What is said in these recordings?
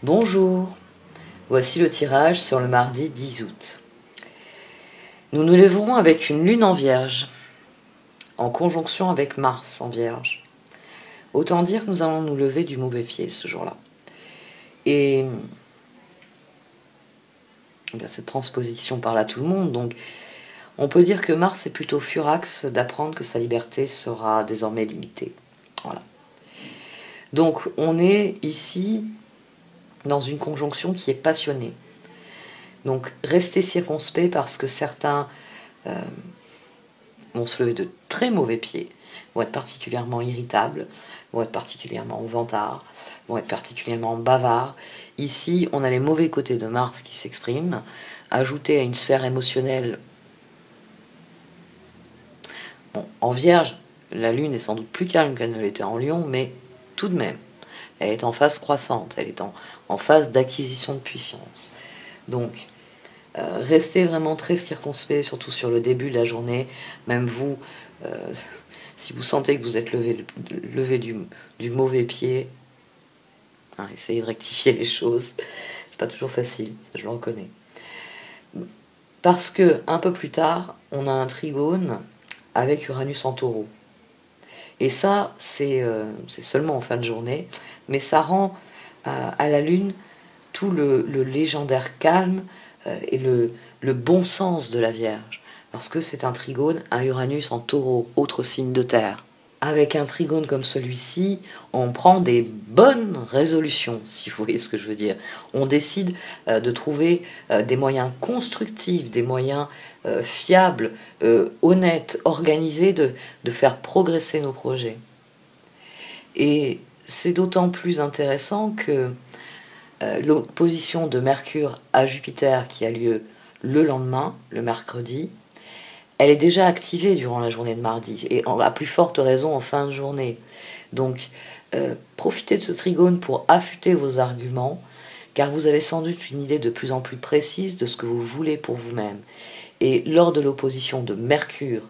Bonjour, voici le tirage sur le mardi 10 août. Nous nous lèverons avec une lune en Vierge, en conjonction avec Mars en Vierge. Autant dire que nous allons nous lever du mauvais pied ce jour-là. Et bien, cette transposition parle à tout le monde, donc on peut dire que Mars est plutôt furax d'apprendre que sa liberté sera désormais limitée. Voilà. Donc on est ici dans une conjonction qui est passionnée. Donc restez circonspect parce que certains vont se lever de très mauvais pieds, vont être particulièrement irritables, vont être particulièrement vantards, vont être particulièrement bavards. Ici, on a les mauvais côtés de Mars qui s'expriment, ajoutés à une sphère émotionnelle. Bon, en Vierge, la Lune est sans doute plus calme qu'elle ne l'était en Lion, mais tout de même, elle est en phase croissante, elle est en phase d'acquisition de puissance. Donc, restez vraiment très circonspect, surtout sur le début de la journée. Même vous, si vous sentez que vous êtes levé du mauvais pied, hein, essayez de rectifier les choses. C'est pas toujours facile, ça, je le reconnais. Parce que un peu plus tard, on a un trigone avec Uranus en Taureau. Et ça, c'est seulement en fin de journée, mais ça rend à la Lune tout le légendaire calme et le bon sens de la Vierge. Parce que c'est un trigone, un Uranus en Taureau, autre signe de terre. Avec un trigone comme celui-ci, on prend des bonnes résolutions, si vous voyez ce que je veux dire. On décide de trouver des moyens constructifs, des moyens fiables, honnêtes, organisés de faire progresser nos projets. Et c'est d'autant plus intéressant que l'opposition de Mercure à Jupiter qui a lieu le lendemain, le mercredi, elle est déjà activée durant la journée de mardi, et à plus forte raison en fin de journée. Donc, profitez de ce trigone pour affûter vos arguments, car vous avez sans doute une idée de plus en plus précise de ce que vous voulez pour vous-même. Et lors de l'opposition de Mercure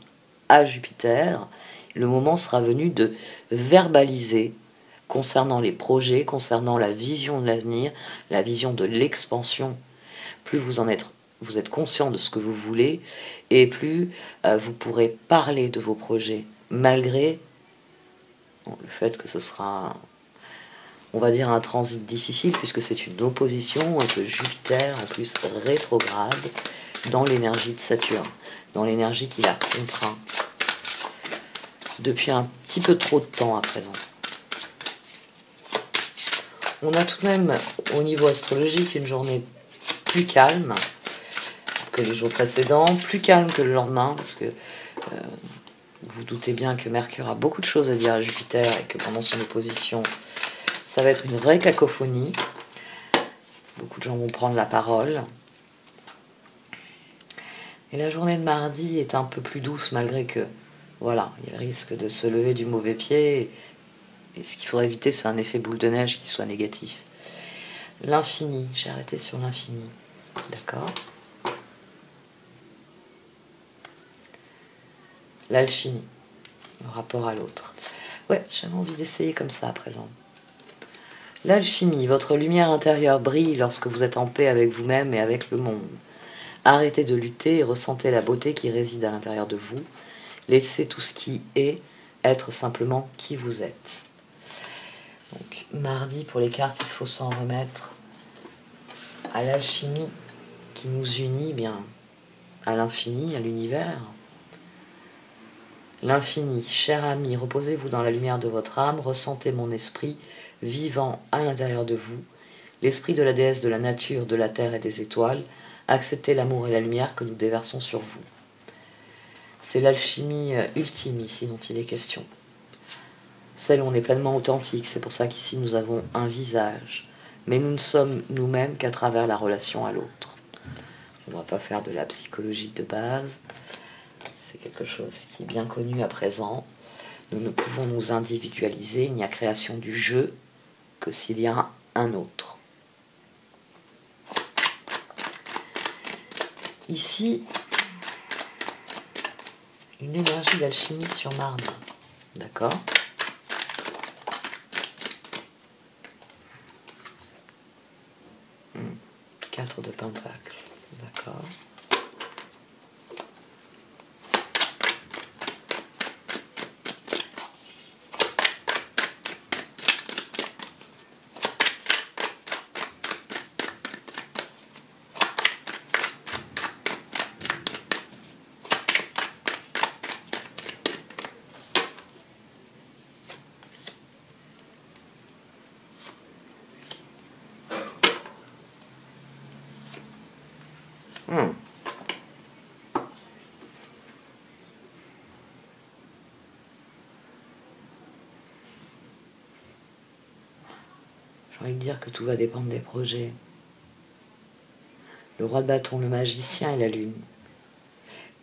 à Jupiter, le moment sera venu de verbaliser concernant les projets, concernant la vision de l'avenir, la vision de l'expansion. Plus vous êtes conscient de ce que vous voulez, et plus vous pourrez parler de vos projets, malgré le fait que ce sera, on va dire, un transit difficile, puisque c'est une opposition, et que Jupiter, en plus, rétrograde dans l'énergie de Saturne, dans l'énergie qui l'a contraint depuis un petit peu trop de temps à présent. On a tout de même, au niveau astrologique, une journée plus calme que les jours précédents, plus calme que le lendemain, parce que vous doutez bien que Mercure a beaucoup de choses à dire à Jupiter et que pendant son opposition, ça va être une vraie cacophonie. Beaucoup de gens vont prendre la parole. Et la journée de mardi est un peu plus douce, malgré que, voilà, il y a le risque de se lever du mauvais pied. Et ce qu'il faudrait éviter, c'est un effet boule de neige qui soit négatif. L'infini, j'ai arrêté sur l'infini. D'accord ? L'alchimie, le rapport à l'autre. Ouais, j'avais envie d'essayer comme ça à présent. L'alchimie, votre lumière intérieure brille lorsque vous êtes en paix avec vous-même et avec le monde. Arrêtez de lutter et ressentez la beauté qui réside à l'intérieur de vous. Laissez tout ce qui est être simplement qui vous êtes. Donc, mardi, pour les cartes, il faut s'en remettre à l'alchimie qui nous unit bien à l'infini, à l'univers. L'infini, cher ami, reposez-vous dans la lumière de votre âme, ressentez mon esprit vivant à l'intérieur de vous, l'esprit de la déesse de la nature, de la terre et des étoiles, acceptez l'amour et la lumière que nous déversons sur vous. C'est l'alchimie ultime ici dont il est question. Celle où on est pleinement authentique, c'est pour ça qu'ici nous avons un visage, mais nous ne sommes nous-mêmes qu'à travers la relation à l'autre. On ne va pas faire de la psychologie de base. C'est quelque chose qui est bien connu à présent. Nous ne pouvons nous individualiser, il n'y a création du jeu que s'il y a un autre. Ici, une énergie d'alchimie sur mardi. D'accord ? 4 de pentacle, d'accord. J'ai envie de dire que tout va dépendre des projets. Le roi de bâton, le magicien et la lune.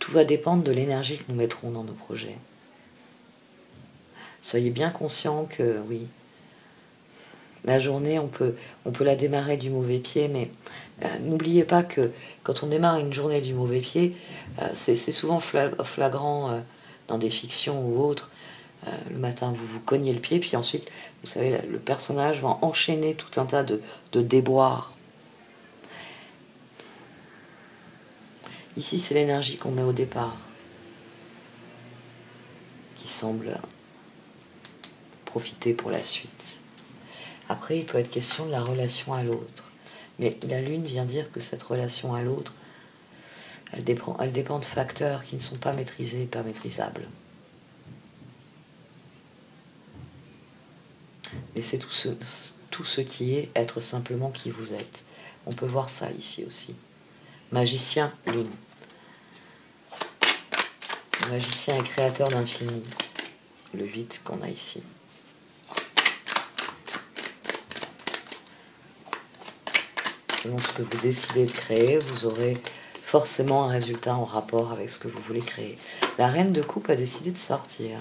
Tout va dépendre de l'énergie que nous mettrons dans nos projets. Soyez bien conscients que, oui, la journée, on peut la démarrer du mauvais pied, mais n'oubliez pas que quand on démarre une journée du mauvais pied, c'est souvent flagrant dans des fictions ou autres. Le matin, vous vous cognez le pied, puis ensuite, vous savez, le personnage va enchaîner tout un tas de déboires. Ici, c'est l'énergie qu'on met au départ qui semble profiter pour la suite. Après, il peut être question de la relation à l'autre. Mais la lune vient dire que cette relation à l'autre, elle dépend de facteurs qui ne sont pas maîtrisés et pas maîtrisables. Et c'est tout ce qui est être simplement qui vous êtes. On peut voir ça ici aussi. Magicien, lune. Le magicien est créateur d'infini. Le 8 qu'on a ici. Selon ce que vous décidez de créer, vous aurez forcément un résultat en rapport avec ce que vous voulez créer. La reine de coupe a décidé de sortir.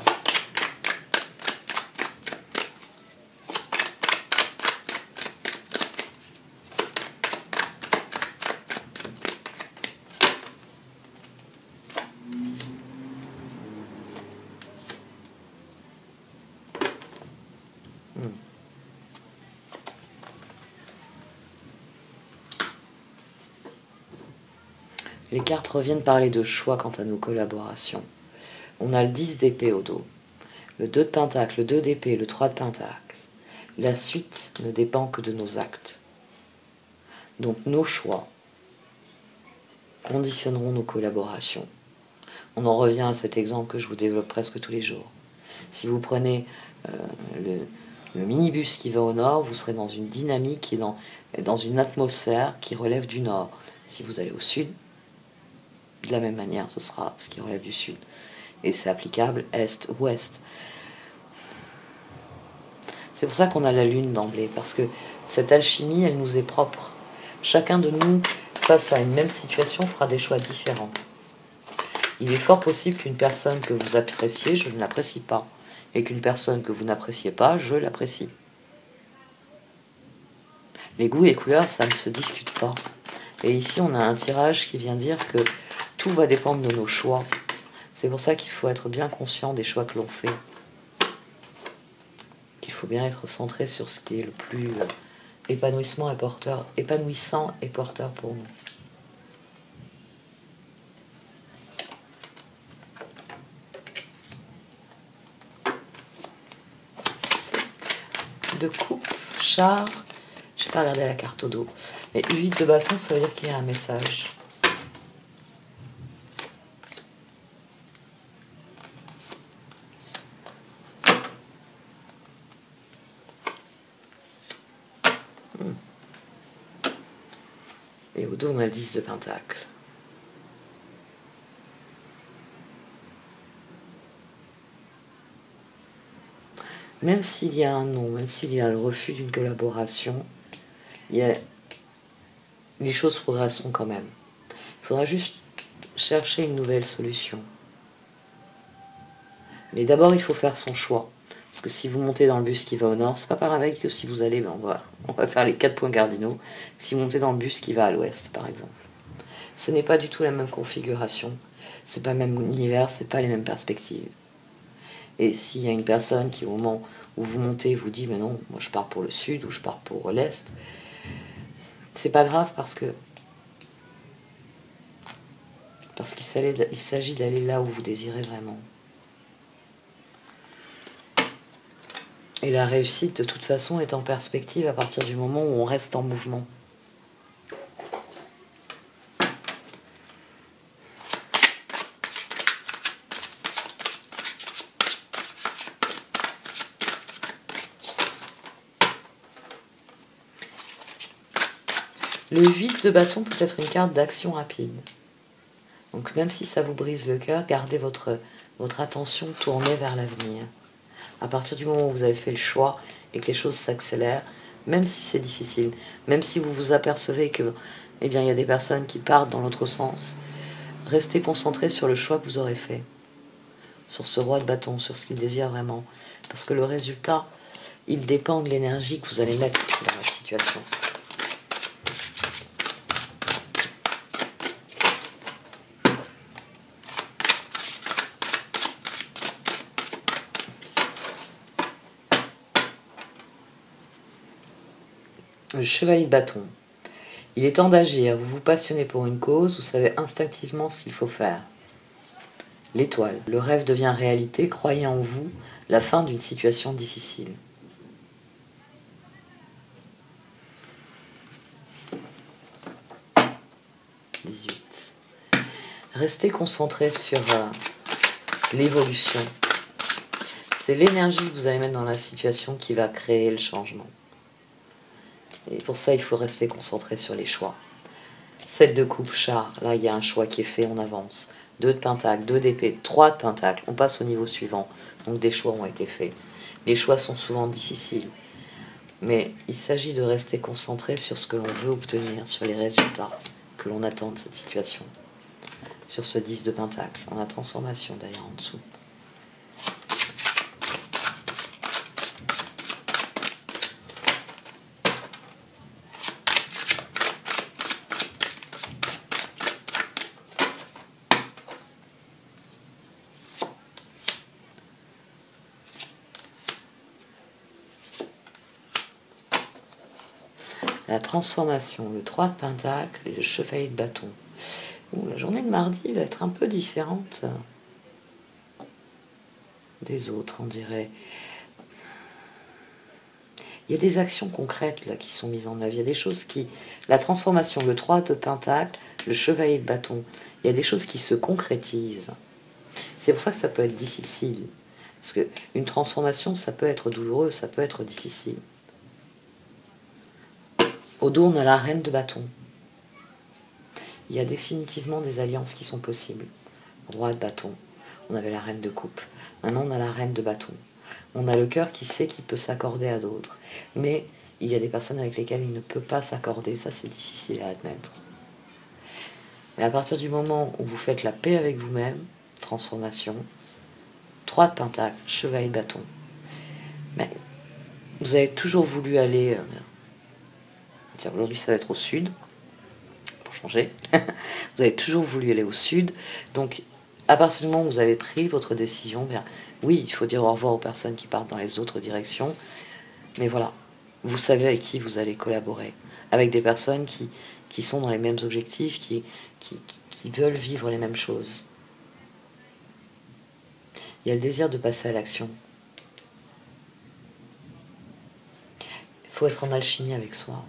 Les cartes reviennent parler de choix quant à nos collaborations. On a le 10 d'épée au dos, le 2 de pentacle, le 2 d'épée, le 3 de pentacle. La suite ne dépend que de nos actes. Donc nos choix conditionneront nos collaborations. On en revient à cet exemple que je vous développe presque tous les jours. Si vous prenez le minibus qui va au nord, vous serez dans une dynamique et dans une atmosphère qui relève du nord. Si vous allez au sud, de la même manière, ce sera ce qui relève du sud. Et c'est applicable est-ouest. C'est pour ça qu'on a la lune d'emblée, parce que cette alchimie, elle nous est propre. Chacun de nous, face à une même situation, fera des choix différents. Il est fort possible qu'une personne que vous appréciez, je ne l'apprécie pas. Et qu'une personne que vous n'appréciez pas, je l'apprécie. Les goûts et couleurs, ça ne se discute pas. Et ici, on a un tirage qui vient dire que tout va dépendre de nos choix. C'est pour ça qu'il faut être bien conscient des choix que l'on fait. Qu'il faut bien être centré sur ce qui est le plus épanouissant et porteur pour nous. De coupe, char, je n'ai pas regardé la carte au dos. Mais 8 de bâton, ça veut dire qu'il y a un message. Et au dos, on a le 10 de pentacle. Même s'il y a un non, même s'il y a le refus d'une collaboration, les choses progresseront quand même. Il faudra juste chercher une nouvelle solution. Mais d'abord, il faut faire son choix. Parce que si vous montez dans le bus qui va au nord, c'est pas pareil que si vous allez, on va faire les 4 points cardinaux. Si vous montez dans le bus qui va à l'ouest, par exemple. Ce n'est pas du tout la même configuration. C'est pas le même univers, c'est pas les mêmes perspectives. Et s'il y a une personne qui, au moment où vous montez, vous dit « Mais non, moi je pars pour le sud ou je pars pour l'est », C'est pas grave parce qu'il s'agit d'aller là où vous désirez vraiment. Et la réussite, de toute façon, est en perspective à partir du moment où on reste en mouvement. Le 8 de bâton peut être une carte d'action rapide. Donc même si ça vous brise le cœur, gardez votre attention tournée vers l'avenir. À partir du moment où vous avez fait le choix et que les choses s'accélèrent, même si c'est difficile, même si vous vous apercevez que, eh bien, il y a des personnes qui partent dans l'autre sens, restez concentré sur le choix que vous aurez fait, sur ce roi de bâton, sur ce qu'il désire vraiment. Parce que le résultat, il dépend de l'énergie que vous allez mettre dans la situation. Le chevalier de bâton. Il est temps d'agir, vous vous passionnez pour une cause, vous savez instinctivement ce qu'il faut faire. L'étoile. Le rêve devient réalité, croyez en vous, la fin d'une situation difficile. « 18. Restez concentré sur l'évolution. C'est l'énergie que vous allez mettre dans la situation qui va créer le changement. Et pour ça, il faut rester concentré sur les choix. 7 de coupe, char. Là, il y a un choix qui est fait, on avance. 2 de pentacle, 2 d'épée, 3 de pentacle. On passe au niveau suivant. Donc des choix ont été faits. Les choix sont souvent difficiles. Mais il s'agit de rester concentré sur ce que l'on veut obtenir, sur les résultats que l'on attend de cette situation. Sur ce 10 de pentacle. On a transformation d'ailleurs en dessous. La transformation, le 3 de pentacle et le chevalier de bâton. La journée de mardi va être un peu différente des autres, on dirait. Il y a des actions concrètes là qui sont mises en œuvre. Il y a des choses qui... La transformation, le 3 de pentacle, le chevalier de bâton, il y a des choses qui se concrétisent. C'est pour ça que ça peut être difficile. Parce qu'une transformation, ça peut être douloureux, ça peut être difficile. Au dos, on a la reine de bâton. Il y a définitivement des alliances qui sont possibles. Roi de bâton. On avait la reine de coupe. Maintenant, on a la reine de bâton. On a le cœur qui sait qu'il peut s'accorder à d'autres. Mais il y a des personnes avec lesquelles il ne peut pas s'accorder. Ça, c'est difficile à admettre. Mais à partir du moment où vous faites la paix avec vous-même, transformation, 3 de pentacle, chevalier de bâton. Mais vous avez toujours voulu aller... Tiens, aujourd'hui, ça va être au sud. Pour changer. Vous avez toujours voulu aller au sud. Donc, à partir du moment où vous avez pris votre décision, bien, oui, il faut dire au revoir aux personnes qui partent dans les autres directions. Mais voilà, vous savez avec qui vous allez collaborer. Avec des personnes qui sont dans les mêmes objectifs, qui veulent vivre les mêmes choses. Il y a le désir de passer à l'action. Il faut être en alchimie avec soi.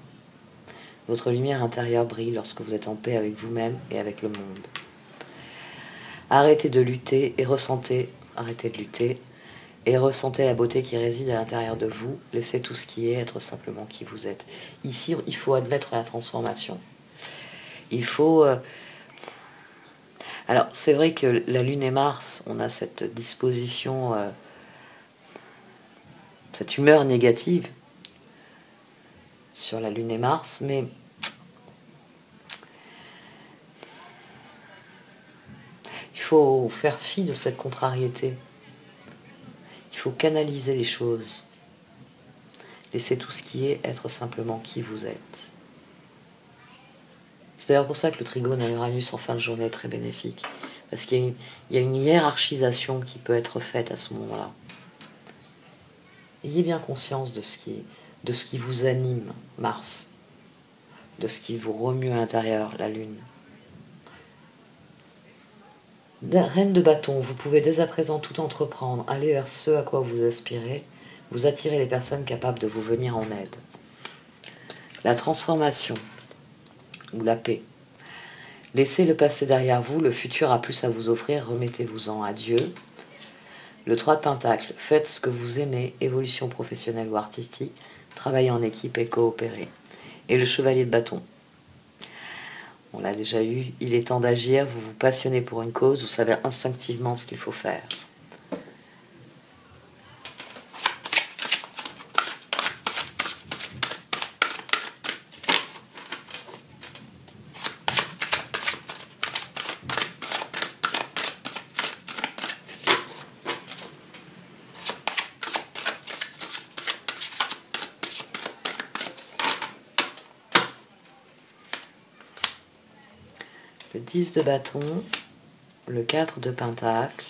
Votre lumière intérieure brille lorsque vous êtes en paix avec vous-même et avec le monde. Arrêtez de lutter et ressentez, arrêtez de lutter et ressentez la beauté qui réside à l'intérieur de vous. Laissez tout ce qui est être simplement qui vous êtes. Ici, il faut admettre la transformation. Il faut... Alors, c'est vrai que la Lune et Mars, on a cette disposition, cette humeur négative sur la Lune et Mars, mais il faut faire fi de cette contrariété. Il faut canaliser les choses. Laissez tout ce qui est être simplement qui vous êtes. C'est d'ailleurs pour ça que le trigone à Uranus en fin de journée est très bénéfique. Parce qu'il y a une hiérarchisation qui peut être faite à ce moment-là. Ayez bien conscience de ce qui vous anime, Mars. de ce qui vous remue à l'intérieur, la lune. Reine de bâton, vous pouvez dès à présent tout entreprendre, aller vers ce à quoi vous aspirez, vous attirez les personnes capables de vous venir en aide. La transformation, ou la paix. Laissez le passé derrière vous, le futur a plus à vous offrir, remettez-vous-en à Dieu. Le 3 de Pentacle, faites ce que vous aimez, évolution professionnelle ou artistique, travaillez en équipe et coopérez. Et le Chevalier de bâton. On l'a déjà eu, il est temps d'agir, vous vous passionnez pour une cause, vous savez instinctivement ce qu'il faut faire. Le 10 de bâton, le 4 de pentacle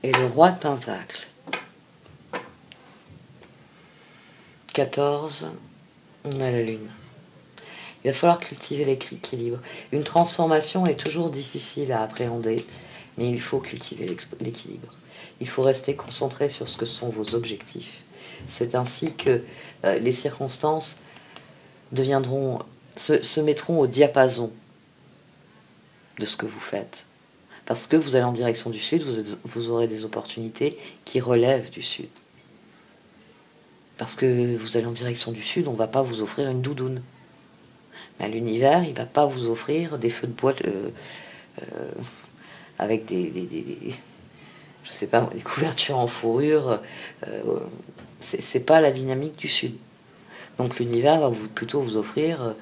et le roi de pentacle. 14, on a la lune. Il va falloir cultiver l'équilibre. Une transformation est toujours difficile à appréhender, mais il faut cultiver l'équilibre. Il faut rester concentré sur ce que sont vos objectifs. C'est ainsi que les circonstances se mettront au diapason de ce que vous faites. Parce que vous allez en direction du sud, vous aurez des opportunités qui relèvent du sud. Parce que vous allez en direction du sud, on ne va pas vous offrir une doudoune. Mais l'univers, il ne va pas vous offrir des feux de bois avec je sais pas, des couvertures en fourrure. C'est pas la dynamique du sud. Donc l'univers va plutôt vous offrir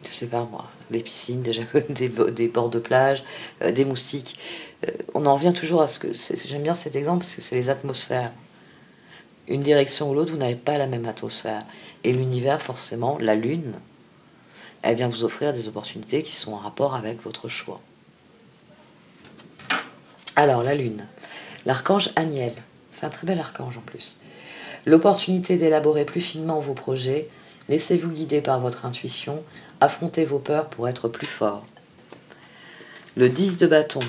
je sais pas moi, des piscines, des bords de plage, des moustiques. On en revient toujours à ce que... J'aime bien cet exemple parce que c'est les atmosphères. Une direction ou l'autre, vous n'avez pas la même atmosphère. Et l'univers, forcément, la lune, elle vient vous offrir des opportunités qui sont en rapport avec votre choix. Alors, la lune. L'archange Aniel. C'est un très bel archange en plus. L'opportunité d'élaborer plus finement vos projets. Laissez-vous guider par votre intuition. Affrontez vos peurs pour être plus fort. Le 10 de bâton.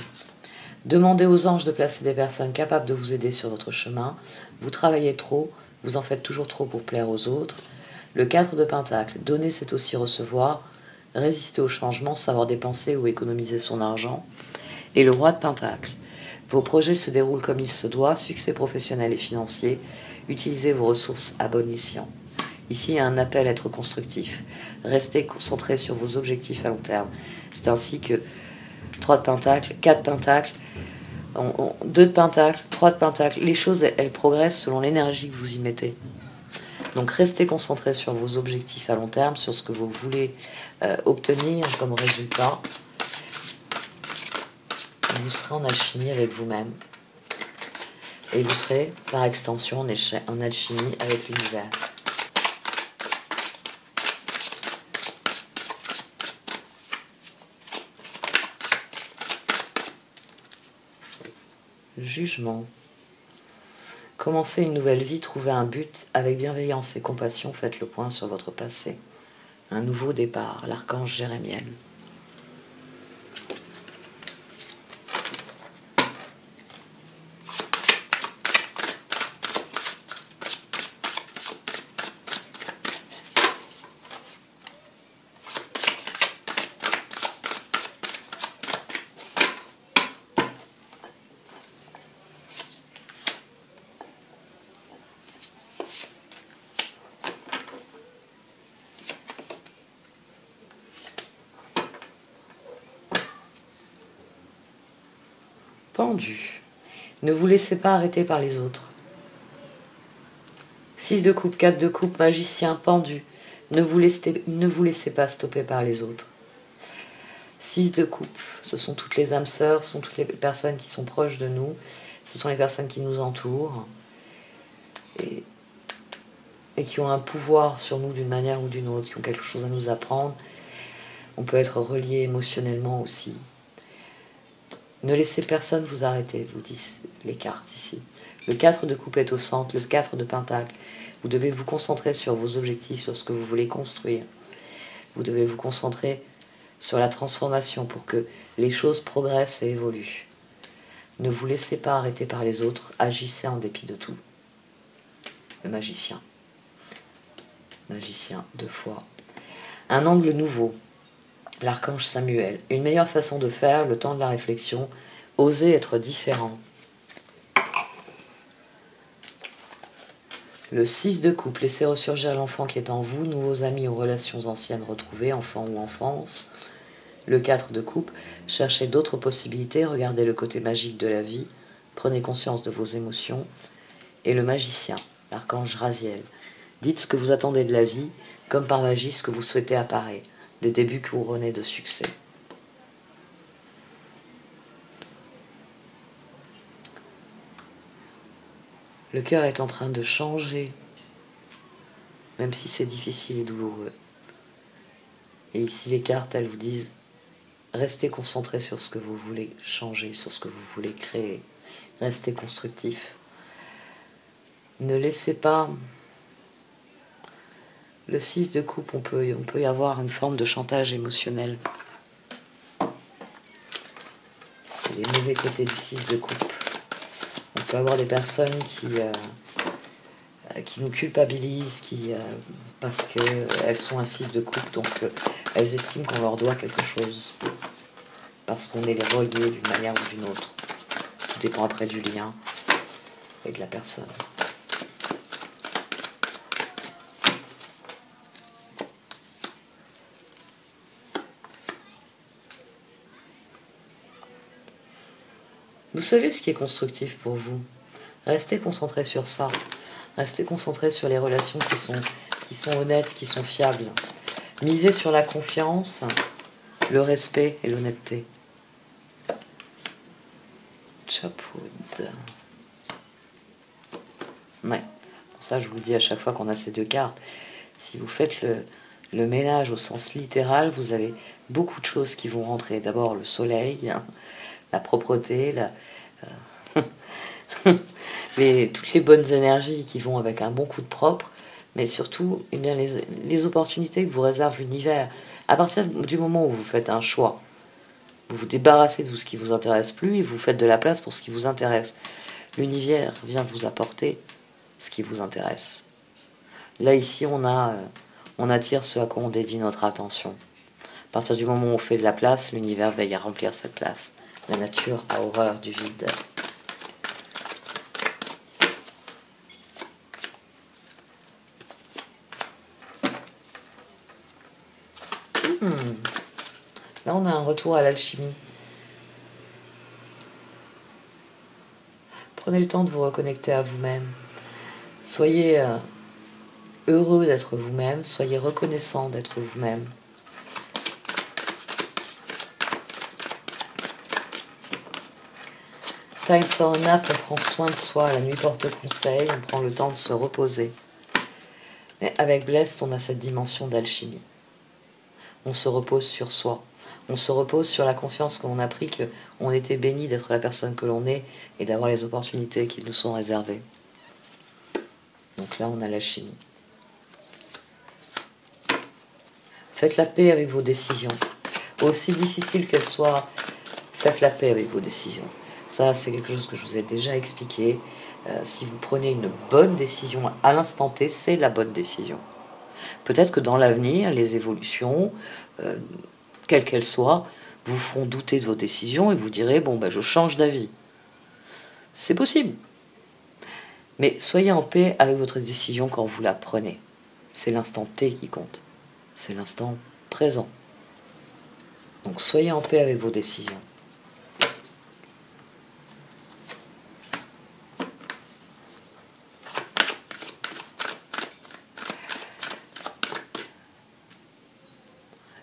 Demandez aux anges de placer des personnes capables de vous aider sur votre chemin. Vous travaillez trop, vous en faites toujours trop pour plaire aux autres. Le 4 de pentacle. Donner, c'est aussi recevoir. Résister au changement, savoir dépenser ou économiser son argent. Et le roi de pentacle. Vos projets se déroulent comme il se doit, succès professionnel et financier. Utilisez vos ressources à bon escient. Ici, il y a un appel à être constructif. Restez concentré sur vos objectifs à long terme. C'est ainsi que 3 de pentacle, 4 de pentacle, 2 de pentacle, 3 de pentacle, les choses, elles progressent selon l'énergie que vous y mettez. Donc restez concentré sur vos objectifs à long terme, sur ce que vous voulez obtenir comme résultat. Vous serez en alchimie avec vous-même. Et vous serez, par extension, en alchimie avec l'univers. Jugement. Commencez une nouvelle vie, trouvez un but, avec bienveillance et compassion, faites le point sur votre passé. Un nouveau départ, l'archange Jérémiel. Pendu. Ne vous laissez pas arrêter par les autres. 6 de coupe, 4 de coupe, magicien, pendu. Ne vous laissez pas stopper par les autres. 6 de coupe, ce sont toutes les âmes sœurs, ce sont toutes les personnes qui sont proches de nous, ce sont les personnes qui nous entourent et qui ont un pouvoir sur nous d'une manière ou d'une autre, qui ont quelque chose à nous apprendre. On peut être relié émotionnellement aussi. Ne laissez personne vous arrêter, vous disent les cartes ici. Le 4 de coupe est au centre, le 4 de pentacle. Vous devez vous concentrer sur vos objectifs, sur ce que vous voulez construire. Vous devez vous concentrer sur la transformation pour que les choses progressent et évoluent. Ne vous laissez pas arrêter par les autres, agissez en dépit de tout. Le magicien. Magicien, 2 fois. Un angle nouveau. L'archange Samuel. Une meilleure façon de faire, le temps de la réflexion. Osez être différent. Le 6 de coupe. Laissez ressurgir l'enfant qui est en vous, nouveaux amis ou relations anciennes retrouvées, enfant ou enfance. Le 4 de coupe. Cherchez d'autres possibilités, regardez le côté magique de la vie, prenez conscience de vos émotions. Et le magicien, l'archange Raziel. Dites ce que vous attendez de la vie, comme par magie ce que vous souhaitez apparaît. Des débuts couronnés de succès. Le cœur est en train de changer, même si c'est difficile et douloureux. Et ici les cartes, elles vous disent, restez concentrés sur ce que vous voulez changer, sur ce que vous voulez créer. Restez constructif. Ne laissez pas... Le 6 de coupe, on peut y avoir une forme de chantage émotionnel. C'est les mauvais côtés du 6 de coupe. On peut avoir des personnes qui nous culpabilisent, parce qu'elles sont un 6 de coupe, donc elles estiment qu'on leur doit quelque chose. Parce qu'on est les reliés d'une manière ou d'une autre. Tout dépend après du lien et de la personne. Vous savez ce qui est constructif pour vous. Restez concentré sur ça. Restez concentré sur les relations qui sont honnêtes, qui sont fiables. Misez sur la confiance, le respect et l'honnêteté. Chopwood. Ouais. Pour ça, je vous le dis à chaque fois qu'on a ces 2 cartes. Si vous faites le ménage au sens littéral, vous avez beaucoup de choses qui vont rentrer. D'abord le soleil, la propreté, toutes les bonnes énergies qui vont avec un bon coup de propre, mais surtout eh bien, les opportunités que vous réserve l'univers. À partir du moment où vous faites un choix, vous vous débarrassez de tout ce qui vous intéresse plus et vous faites de la place pour ce qui vous intéresse. L'univers vient vous apporter ce qui vous intéresse. Là, ici, on attire ce à quoi on dédie notre attention. À partir du moment où on fait de la place, l'univers veille à remplir cette place. La nature a horreur du vide. Là, on a un retour à l'alchimie. Prenez le temps de vous reconnecter à vous-même. Soyez heureux d'être vous-même. Soyez reconnaissant d'être vous-même. Time for a nap, on prend soin de soi. La nuit porte conseil, on prend le temps de se reposer. Mais avec Blessed, on a cette dimension d'alchimie. On se repose sur soi. On se repose sur la conscience qu'on a pris qu'on était béni d'être la personne que l'on est et d'avoir les opportunités qui nous sont réservées. Donc là, on a l'alchimie. Faites la paix avec vos décisions. Aussi difficiles qu'elles soient, faites la paix avec vos décisions. Ça, c'est quelque chose que je vous ai déjà expliqué. Si vous prenez une bonne décision à l'instant T, c'est la bonne décision. Peut-être que dans l'avenir, les évolutions, quelles qu'elles soient, vous feront douter de vos décisions et vous direz, bon, je change d'avis. C'est possible. Mais soyez en paix avec votre décision quand vous la prenez. C'est l'instant T qui compte. C'est l'instant présent. Donc soyez en paix avec vos décisions.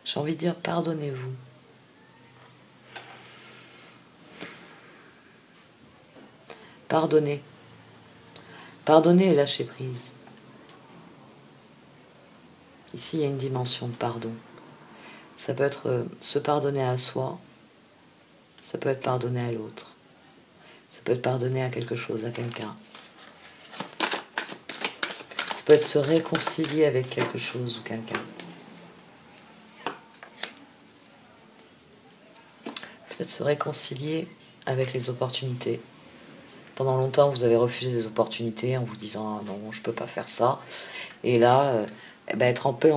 J'ai envie de dire, pardonnez-vous. Pardonnez. Pardonnez et lâchez prise. Ici, il y a une dimension de pardon. Ça peut être se pardonner à soi, Ça peut être pardonner à l'autre. Ça peut être pardonner à quelque chose, à quelqu'un. Ça peut être se réconcilier avec quelque chose ou quelqu'un. Peut-être se réconcilier avec les opportunités. Pendant longtemps, vous avez refusé des opportunités en vous disant ah non, je ne peux pas faire ça. Et là, être en paix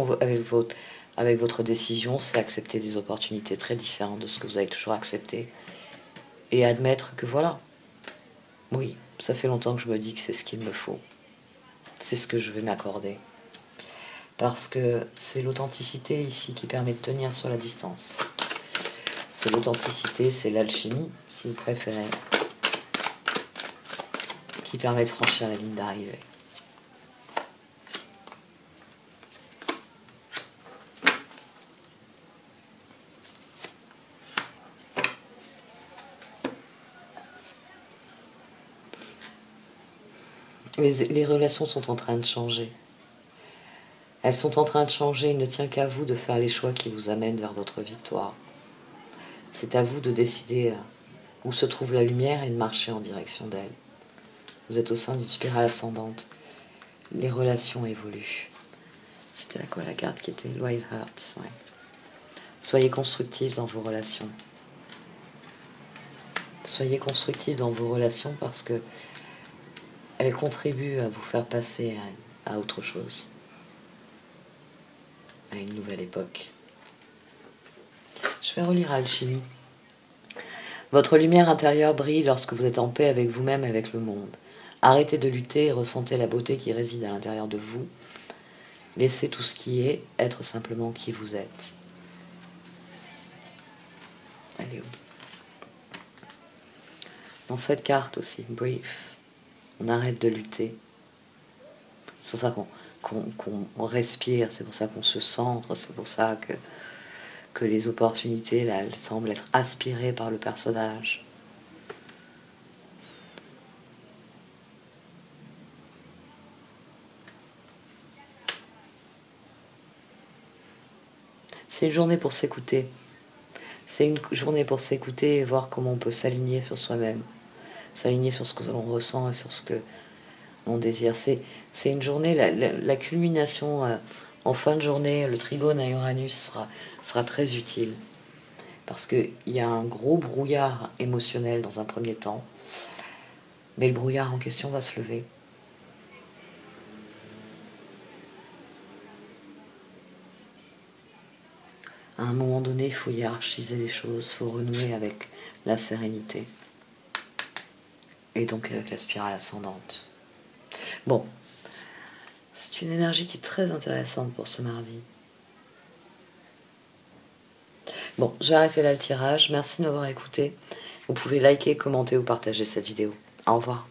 avec votre décision, c'est accepter des opportunités très différentes de ce que vous avez toujours accepté. Et admettre que voilà, oui, ça fait longtemps que je me dis que c'est ce qu'il me faut. C'est ce que je vais m'accorder. Parce que c'est l'authenticité ici qui permet de tenir sur la distance. C'est l'authenticité, c'est l'alchimie, si vous préférez, qui permet de franchir la ligne d'arrivée. Les relations sont en train de changer. Elles sont en train de changer, il ne tient qu'à vous de faire les choix qui vous amènent vers votre victoire. C'est à vous de décider où se trouve la lumière et de marcher en direction d'elle. Vous êtes au sein d'une spirale ascendante. Les relations évoluent. C'était là quoi la carte qui était Wild Hearts, ouais. Soyez constructifs dans vos relations. Soyez constructifs dans vos relations parce que elles contribuent à vous faire passer à autre chose. À une nouvelle époque. Je vais relire Alchimie. Votre lumière intérieure brille lorsque vous êtes en paix avec vous-même et avec le monde. Arrêtez de lutter et ressentez la beauté qui réside à l'intérieur de vous. Laissez tout ce qui est être simplement qui vous êtes. Elle est où? Dans cette carte aussi, brief, on arrête de lutter. C'est pour ça qu'on respire, c'est pour ça qu'on se centre, c'est pour ça que les opportunités, là, elles semblent être aspirées par le personnage. C'est une journée pour s'écouter. C'est une journée pour s'écouter et voir comment on peut s'aligner sur soi-même. S'aligner sur ce que l'on ressent et sur ce que l'on désire. C'est une journée, la culmination en fin de journée, le trigone à Uranus sera très utile. Parce qu'il y a un gros brouillard émotionnel dans un premier temps. Mais le brouillard en question va se lever. À un moment donné, il faut hiérarchiser les choses, il faut renouer avec la sérénité. Et donc avec la spirale ascendante. Bon, c'est une énergie qui est très intéressante pour ce mardi. Bon, je vais arrêter là le tirage. Merci de m'avoir écouté. Vous pouvez liker, commenter ou partager cette vidéo. Au revoir.